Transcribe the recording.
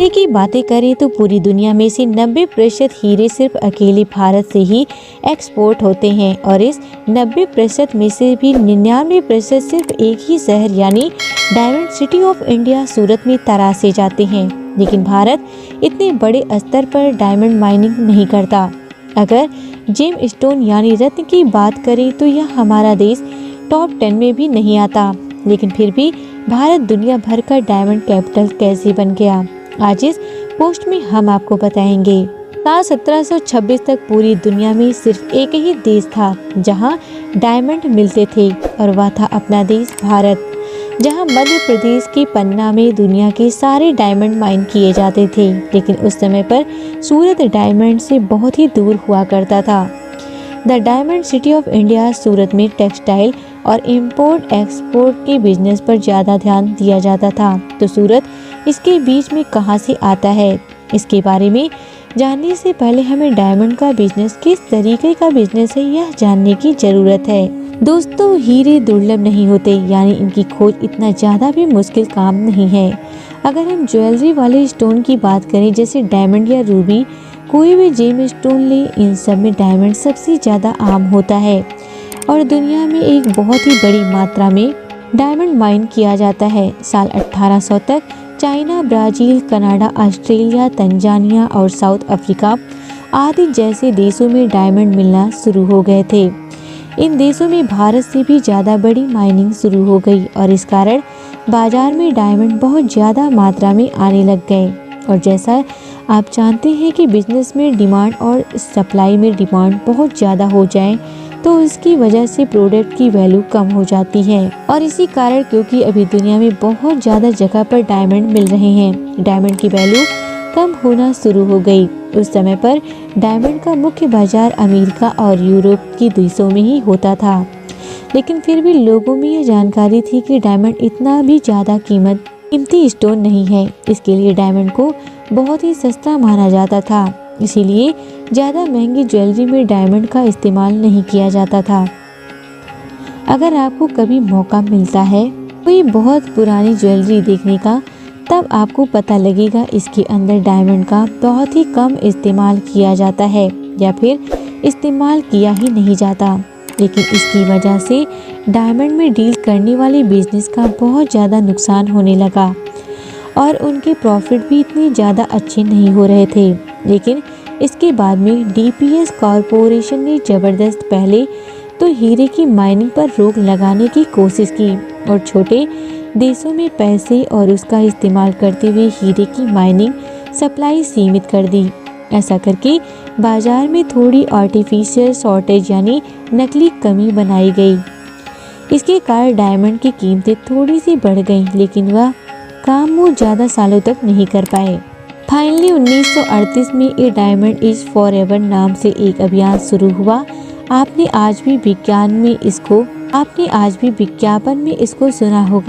हीरे की बातें करें तो पूरी दुनिया में से 90% हीरे सिर्फ अकेले भारत से ही एक्सपोर्ट होते हैं और इस 90% में से भी 99% सिर्फ एक ही शहर यानी diamond city of India Surat में तराशे जाते हैं। लेकिन भारत इतने बड़े स्तर पर डायमंड माइनिंग नहीं करता। अगर जेम स्टोन यानी रत्न की बात करें तो यह हमारा देश टॉप 10 में भी नहीं आता। लेकिन फिर भी भारत दुनिया भर का डायमंड कैपिटल कैसे बन गया, आज इस पोस्ट में हम आपको बताएंगे। साल 1726 तक पूरी दुनिया में सिर्फ एक ही देश था जहां डायमंड मिलते थे और वह था अपना देश भारत, जहां मध्य प्रदेश के पन्ना में दुनिया के सारे डायमंड माइन किए जाते थे। लेकिन उस समय पर सूरत डायमंड से बहुत ही दूर हुआ करता था। The diamond city of India Surat में टेक्सटाइल और इंपोर्ट एक्सपोर्ट के बिजनेस पर ज़्यादा ध्यान दिया जाता था। तो सूरत इसके बीच में कहां से आता है, इसके बारे में जानने से पहले हमें डायमंड का बिजनेस किस तरीके का बिजनेस है यह जानने की ज़रूरत है। दोस्तों, हीरे दुर्लभ नहीं होते, यानी इनकी खोज इतना ज़्यादा भी मुश्किल काम नहीं है। अगर हम ज्वेलरी वाले स्टोन की बात करें जैसे डायमंड या रूबी, कोई भी जेम स्टोन ले, इन सब में डायमंड सबसे ज़्यादा आम होता है और दुनिया में एक बहुत ही बड़ी मात्रा में डायमंड माइन किया जाता है। साल 1800 तक China, Brazil, Canada, Australia, Tanzania और साउथ अफ्रीका आदि जैसे देशों में डायमंड मिलना शुरू हो गए थे। इन देशों में भारत से भी ज़्यादा बड़ी माइनिंग शुरू हो गई और इस कारण बाजार में डायमंड बहुत ज़्यादा मात्रा में आने लग गए। और जैसा आप जानते हैं कि बिजनेस में डिमांड और सप्लाई में डिमांड बहुत ज़्यादा हो जाए तो इसकी वजह से प्रोडक्ट की वैल्यू कम हो जाती है। और इसी कारण क्योंकि अभी दुनिया में बहुत ज़्यादा जगह पर डायमंड मिल रहे हैं, डायमंड की वैल्यू कम होना शुरू हो गई। उस समय पर डायमंड का मुख्य बाजार अमेरिका और यूरोप के देशों में ही होता था। लेकिन फिर भी लोगों में यह जानकारी थी कि डायमंड इतना भी ज़्यादा कीमती स्टोन नहीं है, इसके लिए डायमंड को बहुत ही सस्ता माना जाता था। इसीलिए ज़्यादा महंगी ज्वेलरी में डायमंड का इस्तेमाल नहीं किया जाता था। अगर आपको कभी मौका मिलता है कोई बहुत पुरानी ज्वेलरी देखने का, तब आपको पता लगेगा इसके अंदर डायमंड का बहुत ही कम इस्तेमाल किया जाता है या फिर इस्तेमाल किया ही नहीं जाता। लेकिन इसकी वजह से डायमंड में डील करने वाले बिजनेस का बहुत ज़्यादा नुकसान होने लगा और उनके प्रॉफिट भी इतने ज़्यादा अच्छे नहीं हो रहे थे। लेकिन इसके बाद में डीपीएस कॉरपोरेशन ने ज़बरदस्त पहले तो हीरे की माइनिंग पर रोक लगाने की कोशिश की और छोटे देशों में पैसे और उसका इस्तेमाल करते हुए हीरे की माइनिंग सप्लाई सीमित कर दी। ऐसा करके बाजार में थोड़ी आर्टिफिशियल शॉर्टेज यानी नकली कमी बनाई गई। इसके कारण डायमंड की कीमतें थोड़ी सी बढ़ गईं, लेकिन वह काम वो ज़्यादा सालों तक नहीं कर पाए। फाइनली 1938 में ए डायमंड इज फॉर एवर नाम से एक अभियान शुरू हुआ। आपने आज भी विज्ञापन में इसको सुना होगा।